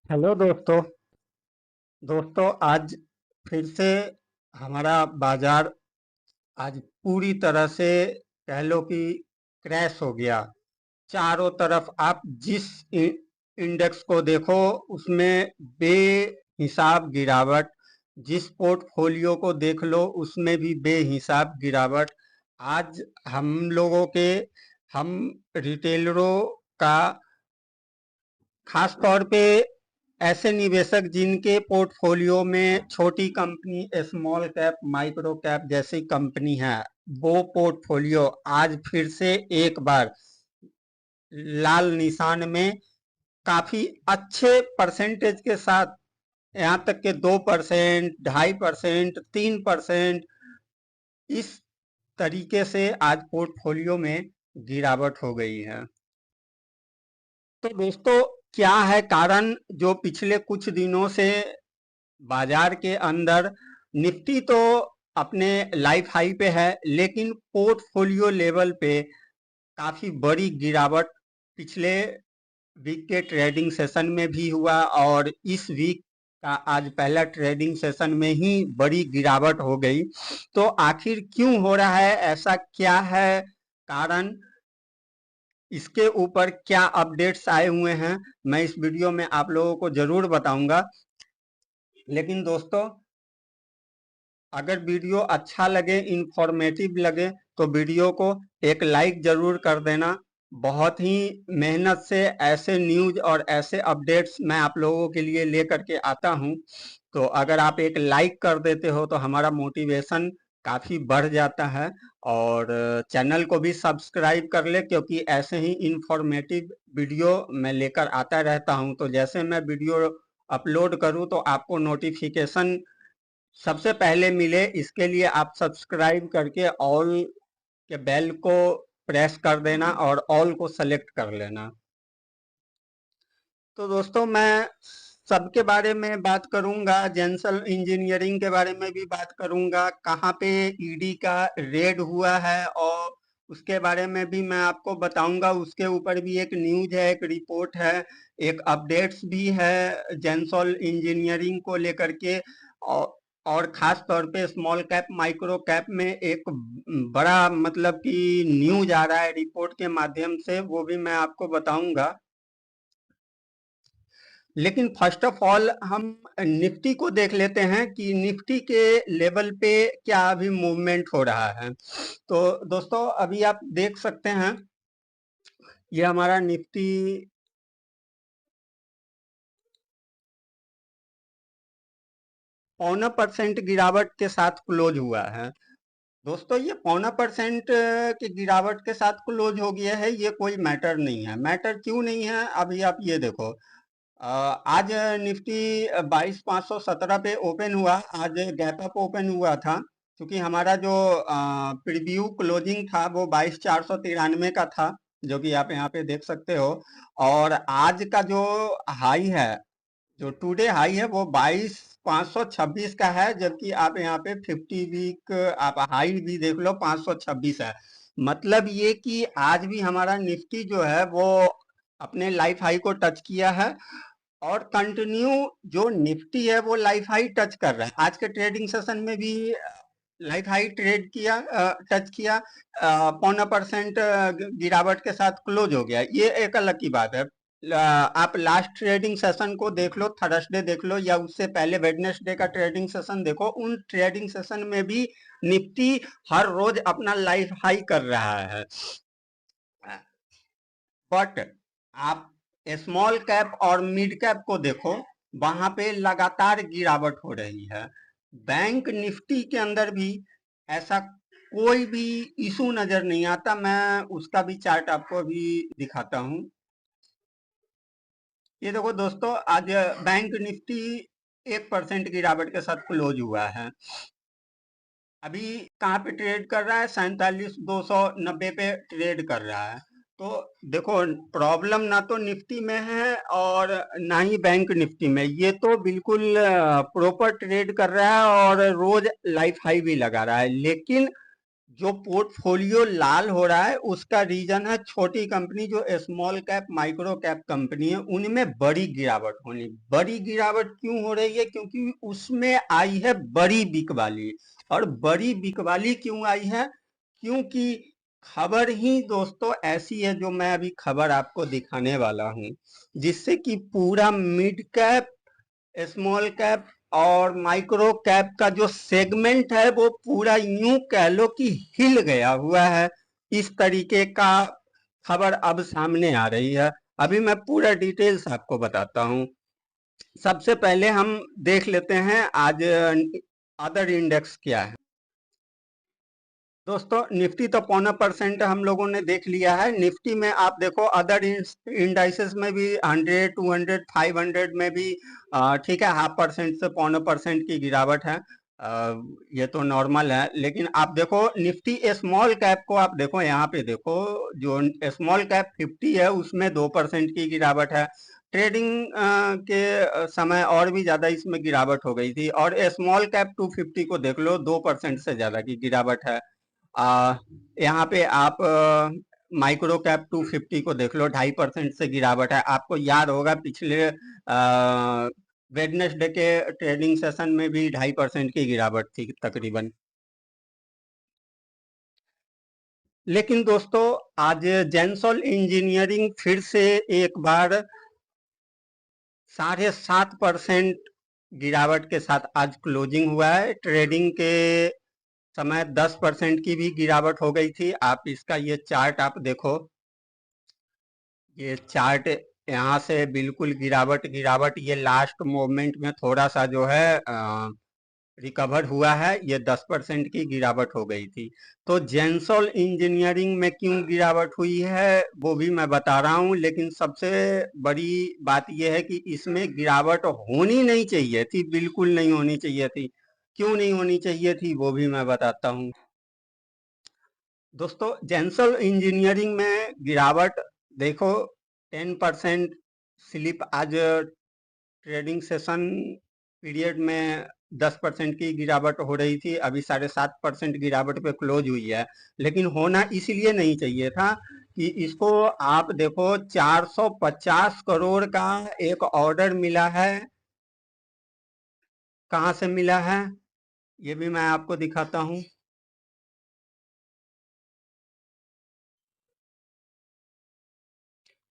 Hello दोस्तों। आज फिर से हमारा बाजार आज पूरी तरह से कह लो कि क्रैश हो गया। चारों तरफ आप जिस इंडेक्स को देखो उसमें बेहिसाब गिरावट, जिस पोर्टफोलियो को देख लो उसमें भी बेहिसाब गिरावट। आज हम लोगों के हम रिटेलरों का खास तौर पे ऐसे निवेशक जिनके पोर्टफोलियो में छोटी company, small cap, micro cap जैसी कंपनी है, वो पोर्टफोलियो आज फिर से एक बार लाल निशान में काफी अच्छे परसेंटेज के साथ, यहाँ तक के 2%, 2.5%, 3% इस तरीके से आज पोर्टफोलियो में गिरावट हो गई है। तो दोस्तों, क्या है कारण जो पिछले कुछ दिनों से बाजार के अंदर निफ्टी तो अपने लाइफ हाई पे है, लेकिन पोर्टफोलियो लेवल पे काफी बड़ी गिरावट पिछले वीक के ट्रेडिंग सेशन में भी हुआ और इस वीक का आज पहला ट्रेडिंग सेशन में ही बड़ी गिरावट हो गई। तो आखिर क्यों हो रहा है ऐसा, क्या है कारण, इसके ऊपर क्या अपडेट्स आए हुए हैं, मैं इस वीडियो में आप लोगों को जरूर बताऊंगा। लेकिन दोस्तों, अगर वीडियो अच्छा लगे, इंफॉर्मेटिव लगे, तो वीडियो को एक लाइक जरूर कर देना। बहुत ही मेहनत से ऐसे न्यूज और ऐसे अपडेट्स मैं आप लोगों के लिए लेकर के आता हूं। तो अगर आप एक लाइक कर देते हो तो हमारा मोटिवेशन काफ़ी बढ़ जाता है। और चैनल को भी सब्सक्राइब कर ले, क्योंकि ऐसे ही इंफॉर्मेटिव वीडियो मैं लेकर आता रहता हूं। तो जैसे मैं वीडियो अपलोड करूं तो आपको नोटिफिकेशन सबसे पहले मिले, इसके लिए आप सब्सक्राइब करके ऑल के बेल को प्रेस कर देना और ऑल को सेलेक्ट कर लेना। तो दोस्तों, मैं सबके बारे में बात करूंगा, जेंसल इंजीनियरिंग के बारे में भी बात करूंगा, कहाँ पे ईडी का रेड हुआ है और उसके बारे में भी मैं आपको बताऊंगा। उसके ऊपर भी एक न्यूज है, एक रिपोर्ट है, एक अपडेट्स भी है जेंसल इंजीनियरिंग को लेकर के। और खास तौर पे स्मॉल कैप, माइक्रो कैप में एक बड़ा मतलब कि न्यूज आ रहा है रिपोर्ट के माध्यम से, वो भी मैं आपको बताऊंगा। लेकिन फर्स्ट ऑफ ऑल हम निफ्टी को देख लेते हैं कि निफ्टी के लेवल पे क्या अभी मूवमेंट हो रहा है। तो दोस्तों, अभी आप देख सकते हैं, ये हमारा निफ्टी 0.25% गिरावट के साथ क्लोज हुआ है। दोस्तों, ये 0.25% की गिरावट के साथ क्लोज हो गया है, ये कोई मैटर नहीं है। मैटर क्यों नहीं है, अभी आप ये देखो। आज निफ्टी 22,517 पे ओपन हुआ, आज गैप अप ओपन हुआ था, क्योंकि हमारा जो प्रीव्यू क्लोजिंग था वो 22,493 का था, जो कि आप यहाँ पे देख सकते हो। और आज का जो हाई है, जो टुडे हाई है, वो 22,526 का है, जबकि आप यहाँ पे 50 वीक आप हाई भी देख लो, 526 है। मतलब ये कि आज भी हमारा निफ्टी जो है वो अपने लाइफ हाई को टच किया है और कंटिन्यू जो निफ्टी है वो लाइफ हाई टच कर रहा है। आज के ट्रेडिंग सेशन में भी लाइफ हाई ट्रेड किया, टच किया, 0.25% गिरावट के साथ क्लोज हो गया। ये एक अलग की बात है। आप लास्ट ट्रेडिंग सेशन को देख लो, थर्सडे देख लो, या उससे पहले वेडनेसडे का ट्रेडिंग सेशन देखो, उन ट्रेडिंग सेशन में भी निफ्टी हर रोज अपना लाइफ हाई कर रहा है। बट आप स्मॉल कैप और मिड कैप को देखो, वहां पे लगातार गिरावट हो रही है। बैंक निफ्टी के अंदर भी ऐसा कोई भी इशू नजर नहीं आता। मैं उसका भी चार्ट आपको अभी दिखाता हूं। ये देखो दोस्तों, आज बैंक निफ्टी 1% गिरावट के साथ क्लोज हुआ है। अभी कहाँ पे ट्रेड कर रहा है, 47,290 पे ट्रेड कर रहा है। तो देखो, प्रॉब्लम ना तो निफ्टी में है और ना ही बैंक निफ्टी में, ये तो बिल्कुल प्रॉपर ट्रेड कर रहा है और रोज लाइफ हाई भी लगा रहा है। लेकिन जो पोर्टफोलियो लाल हो रहा है उसका रीजन है छोटी कंपनी जो small cap micro cap company है उनमें बड़ी गिरावट होनी। बड़ी गिरावट क्यों हो रही है? क्योंकि उसमें आई है बड़ी बिक वाली। और बड़ी बिक वाली क्यों आई है? क्योंकि खबर ही दोस्तों ऐसी है जो मैं अभी खबर आपको दिखाने वाला हूं, जिससे कि पूरा मिड कैप स्मॉल कैप और माइक्रो कैप का जो सेगमेंट है वो पूरा यूं कह लो कि हिल गया हुआ है। इस तरीके का खबर अब सामने आ रही है। अभी मैं पूरा डिटेल्स आपको बताता हूं। सबसे पहले हम देख लेते हैं आज अदर इंडेक्स क्या है। दोस्तों निफ्टी तो 0.25% हम लोगों ने देख लिया है। निफ्टी में आप देखो अदर इंडाइसेस में भी 100, 200, 500 में भी ठीक है 0.5% से 0.25% की गिरावट है। ये तो नॉर्मल है। लेकिन आप देखो निफ्टी स्मॉल कैप को आप देखो, यहाँ पे देखो जो स्मॉल कैप 50 है उसमें 2% की गिरावट है। ट्रेडिंग के समय और भी ज्यादा इसमें गिरावट हो गई थी। और स्मॉल कैप 250 को देख लो 2% से ज्यादा की गिरावट है। आ, यहाँ पे आप माइक्रो कैप 250 को देख लो 2.5% से गिरावट है। आपको याद होगा पिछले वेडनेसडे के ट्रेडिंग सेशन में भी 2.5% की गिरावट थी तकरीबन। लेकिन दोस्तों आज जेंसॉल इंजीनियरिंग फिर से एक बार 7.5% गिरावट के साथ आज क्लोजिंग हुआ है। ट्रेडिंग के समय 10% की भी गिरावट हो गई थी। आप इसका ये चार्ट आप देखो, ये चार्ट यहाँ से बिल्कुल गिरावट गिरावट, ये लास्ट मोमेंट में थोड़ा सा जो है रिकवर हुआ है। ये 10% की गिरावट हो गई थी। तो जेंसॉल इंजीनियरिंग में क्यों गिरावट हुई है वो भी मैं बता रहा हूँ। लेकिन सबसे बड़ी बात यह है कि इसमें गिरावट होनी नहीं चाहिए थी, बिल्कुल नहीं होनी चाहिए थी। क्यों नहीं होनी चाहिए थी वो भी मैं बताता हूँ। दोस्तों जेंसॉल इंजीनियरिंग में गिरावट देखो 10% स्लिप आज ट्रेडिंग सेशन पीरियड में 10% की गिरावट हो रही थी। अभी 7.5% गिरावट पे क्लोज हुई है। लेकिन होना इसलिए नहीं चाहिए था कि इसको आप देखो 450 करोड़ का एक ऑर्डर मिला है। कहाँ से मिला है ये भी मैं आपको दिखाता हूँ।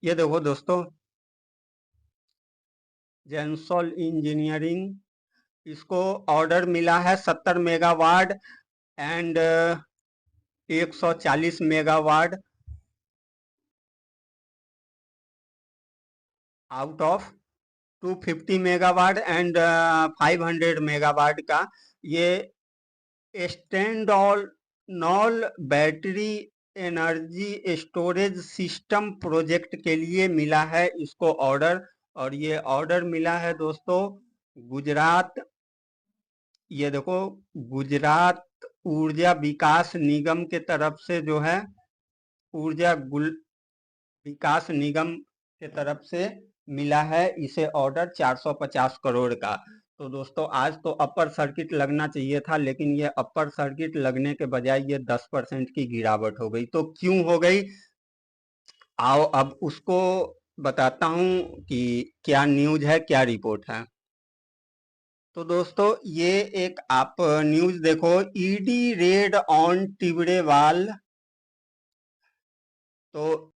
ये देखो दोस्तों जेंसॉल इंजीनियरिंग, इसको ऑर्डर मिला है 70 megawatt and 140 megawatt out of 250 megawatt and 500 megawatt का ये stand knoll battery energy storage system project के लिए मिला है इसको ऑर्डर। और ये ऑर्डर मिला है दोस्तों गुजरात, ये देखो गुजरात ऊर्जा विकास निगम के तरफ से जो है, ऊर्जा विकास निगम के तरफ से मिला है इसे ऑर्डर 450 करोड़ का। तो दोस्तों आज तो अपर सर्किट लगना चाहिए था, लेकिन ये अपर सर्किट लगने के बजाय ये 10% की गिरावट हो गई। तो क्यों हो गई आओ अब उसको बताता हूं कि क्या न्यूज है क्या रिपोर्ट है। तो दोस्तों ये एक आप न्यूज देखो, ईडी रेड ऑन टिबरेवाल। तो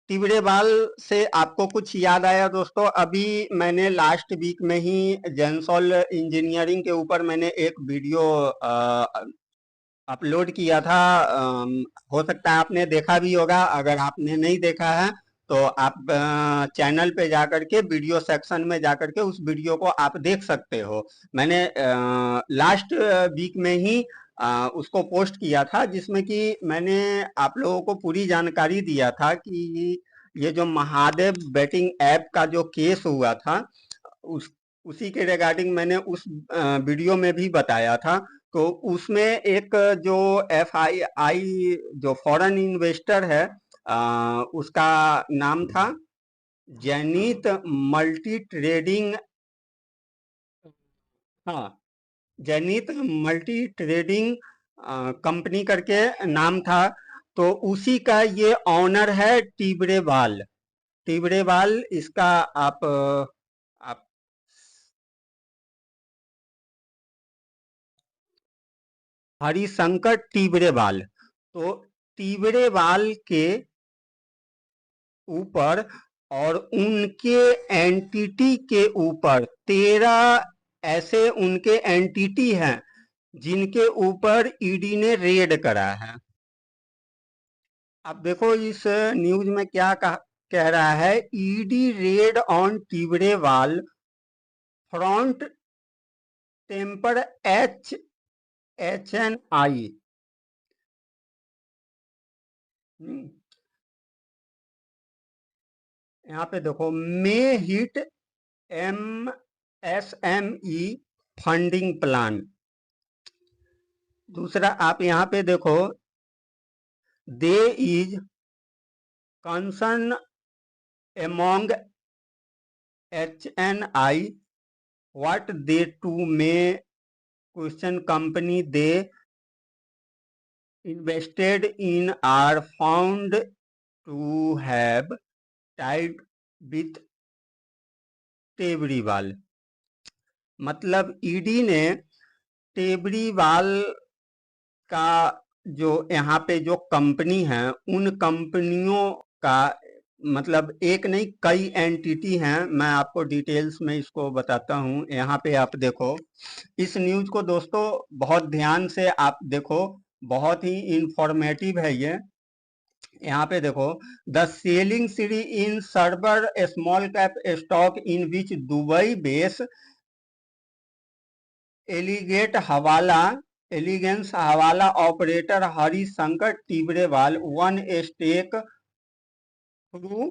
टिबरेवाल से आपको कुछ याद आया दोस्तों? अभी मैंने लास्ट वीक में ही जेंसॉल इंजीनियरिंग के ऊपर मैंने एक वीडियो अपलोड किया था। हो सकता है आपने देखा भी होगा। अगर आपने नहीं देखा है तो आप चैनल पे जाकर के वीडियो सेक्शन में जाकर के उस वीडियो को आप देख सकते हो। मैंने लास्ट वीक में ही उसको पोस्ट किया था, जिसमें कि मैंने आप लोगों को पूरी जानकारी दिया था कि ये जो महादेव बेटिंग ऐप का जो केस हुआ था उस उसी के रिगार्डिंग मैंने उस वीडियो में भी बताया था। तो उसमें एक जो FII जो फॉरेन इन्वेस्टर है उसका नाम था जैनीत मल्टी ट्रेडिंग। हाँ, जैनीत मल्टी ट्रेडिंग कंपनी करके नाम था। तो उसी का ये ऑनर है टिबरेवाल। टिबरेवाल इसका आप हरिशंकर टिबरेवाल। तो टिबरेवाल के ऊपर और उनके एंटिटी के ऊपर 13 ऐसे उनके एंटिटी हैं जिनके ऊपर ईडी ने रेड करा है। अब देखो इस न्यूज में क्या कह रहा है, ED raid on Tibrewal front temper HNI। यहाँ पे देखो may hit MSME funding plan. दूसरा आप यहाँ पे देखो there is concern among HNI what they to may question company they invested in are found to have tied with टेबरीवाल। मतलब ED ने टेबरीवाल का जो यहाँ पे जो कंपनी है उन कंपनियों का मतलब एक नहीं कई एंटिटी हैं। मैं आपको डिटेल्स में इसको बताता हूँ। यहाँ पे आप देखो इस न्यूज को दोस्तों बहुत ध्यान से आप देखो, बहुत ही इंफॉर्मेटिव है ये। यहाँ पे देखो the selling spree in server small cap stock in which Dubai base elegance hawala operator Harishankar Tibrewal one stake through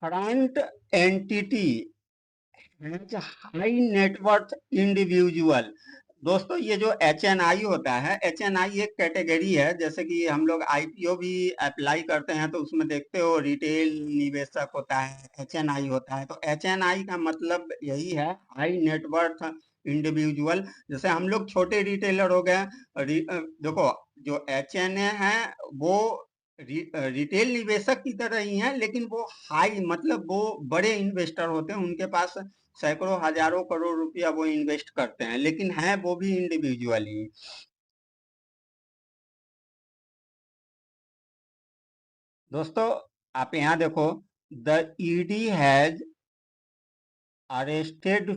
front entity high net worth individual. दोस्तों ये जो HNI होता है, HNI एक कैटेगरी है। जैसे कि हम लोग IPO भी अप्लाई करते हैं तो उसमें देखते हो रिटेल निवेशक होता है, HNI होता है। तो HNI का मतलब यही है हाई नेटवर्थ इंडिविजुअल। जैसे हम लोग छोटे रिटेलर हो गए, देखो जो HNA है वो रिटेल निवेशक की तरह ही है, लेकिन वो हाई मतलब वो बड़े इन्वेस्टर होते हैं, उनके पास सैकड़ों हजारों करोड़ रुपया वो इन्वेस्ट करते हैं, लेकिन है वो भी इंडिविजुअल ही। दोस्तों आप यहाँ देखो the ED has arrested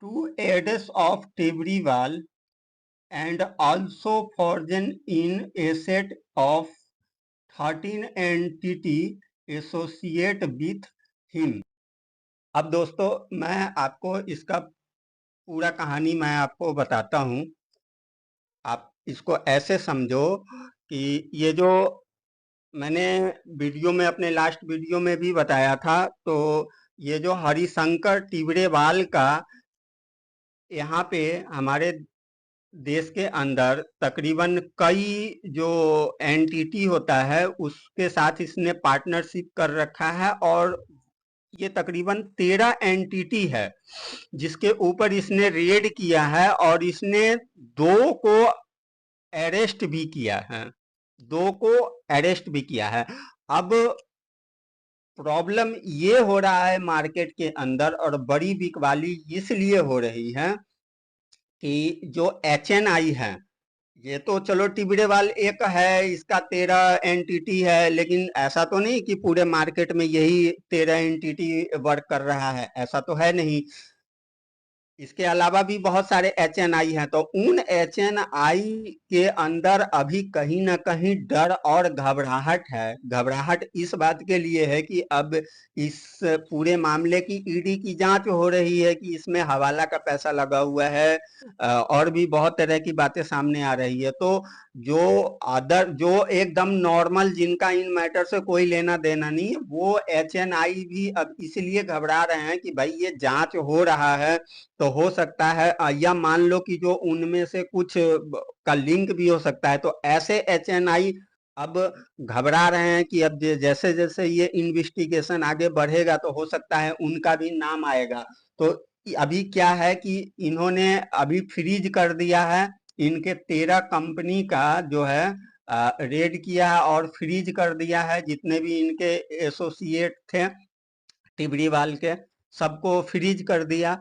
two aides of Tibrewal and also forged in asset of 13 entity associate with him। अब दोस्तों मैं आपको इसका पूरा कहानी मैं आपको बताता हूँ। आप इसको ऐसे समझो कि ये जो मैंने वीडियो में अपने लास्ट वीडियो में भी बताया था, तो ये जो हरिशंकर टिबरेवाल का यहाँ पे हमारे देश के अंदर तकरीबन कई जो एंटिटी होता है उसके साथ इसने पार्टनरशिप कर रखा है, और ये तकरीबन 13 एंटिटी है जिसके ऊपर इसने रेड किया है, और इसने 2 को अरेस्ट भी किया है, 2 को अरेस्ट भी किया है। अब प्रॉब्लम ये हो रहा है मार्केट के अंदर, और बड़ी बिकवाली इसलिए हो रही है कि जो HNI है, ये तो चलो टिबरेवाल एक है, इसका 13 एंटिटी है, लेकिन ऐसा तो नहीं कि पूरे मार्केट में यही 13 एंटिटी वर्क कर रहा है, ऐसा तो है नहीं। इसके अलावा भी बहुत सारे HNI हैं। तो उन HNI के अंदर अभी कहीं ना कहीं डर और घबराहट है। घबराहट इस बात के लिए है कि अब इस पूरे मामले की ईडी की जांच हो रही है कि इसमें हवाला का पैसा लगा हुआ है, और भी बहुत तरह की बातें सामने आ रही है। तो जो एकदम नॉर्मल जिनका इन मैटर से कोई लेना देना नहीं, वो HNI भी अब इसलिए घबरा रहे हैं कि भाई ये जांच हो रहा है, तो हो सकता है या मान लो कि जो उनमें से कुछ का लिंक भी हो सकता है। तो ऐसे HNI अब घबरा रहे हैं कि अब जैसे जैसे ये इन्वेस्टिगेशन आगे बढ़ेगा तो हो सकता है उनका भी नाम आएगा। तो अभी क्या है कि इन्होंने अभी फ्रीज कर दिया है, इनके 13 कंपनी का जो है रेड किया है और फ्रीज कर दिया है। जितने भी इनके एसोसिएट थे टिबरीवाल के, सबको फ्रीज कर दिया।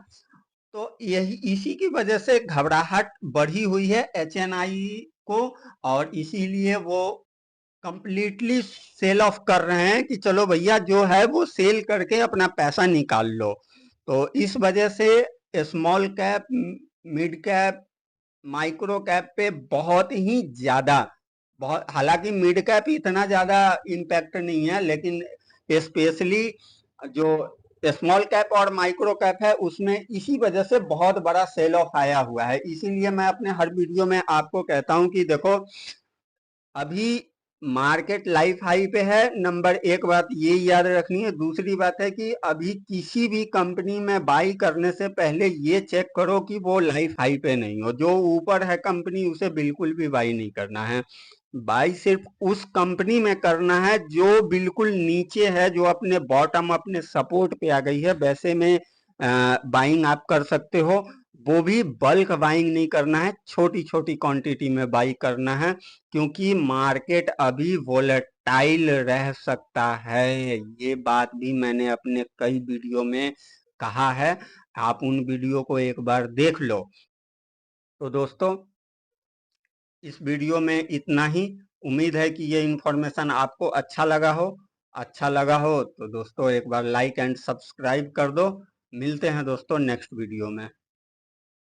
तो यही इसी की वजह से घबराहट बढ़ी हुई है एचएनआई को, और इसीलिए वो कंप्लीटली सेल ऑफ कर रहे हैं कि चलो भैया जो है वो सेल करके अपना पैसा निकाल लो। तो इस वजह से small cap, mid cap, micro cap पे बहुत ही ज्यादा, बहुत, हालांकि मिड कैप इतना ज्यादा इम्पैक्ट नहीं है, लेकिन स्पेशली जो स्मॉल कैप और माइक्रो कैप है उसमें इसी वजह से बहुत बड़ा सेल ऑफ आया हुआ है। इसीलिए मैं अपने हर वीडियो में आपको कहता हूं कि देखो अभी मार्केट लाइफ हाई पे है। नंबर एक बात ये याद रखनी है। दूसरी बात है कि अभी किसी भी कंपनी में बाई करने से पहले ये चेक करो कि वो लाइफ हाई पे नहीं हो। जो ऊपर है कंपनी उसे बिल्कुल भी बाई नहीं करना है। बाई सिर्फ उस कंपनी में करना है जो बिल्कुल नीचे है, जो अपने बॉटम, अपने सपोर्ट पे आ गई है, वैसे में बाइंग आप कर सकते हो। वो भी बल्क बाइंग नहीं करना है, छोटी छोटी क्वांटिटी में बाई करना है, क्योंकि मार्केट अभी वोलेटाइल रह सकता है। ये बात भी मैंने अपने कई वीडियो में कहा है, आप उन वीडियो को एक बार देख लो। तो दोस्तों इस वीडियो में इतना ही। उम्मीद है कि ये इन्फॉर्मेशन आपको अच्छा लगा हो। अच्छा लगा हो तो दोस्तों एक बार लाइक एंड सब्सक्राइब कर दो। मिलते हैं दोस्तों नेक्स्ट वीडियो में।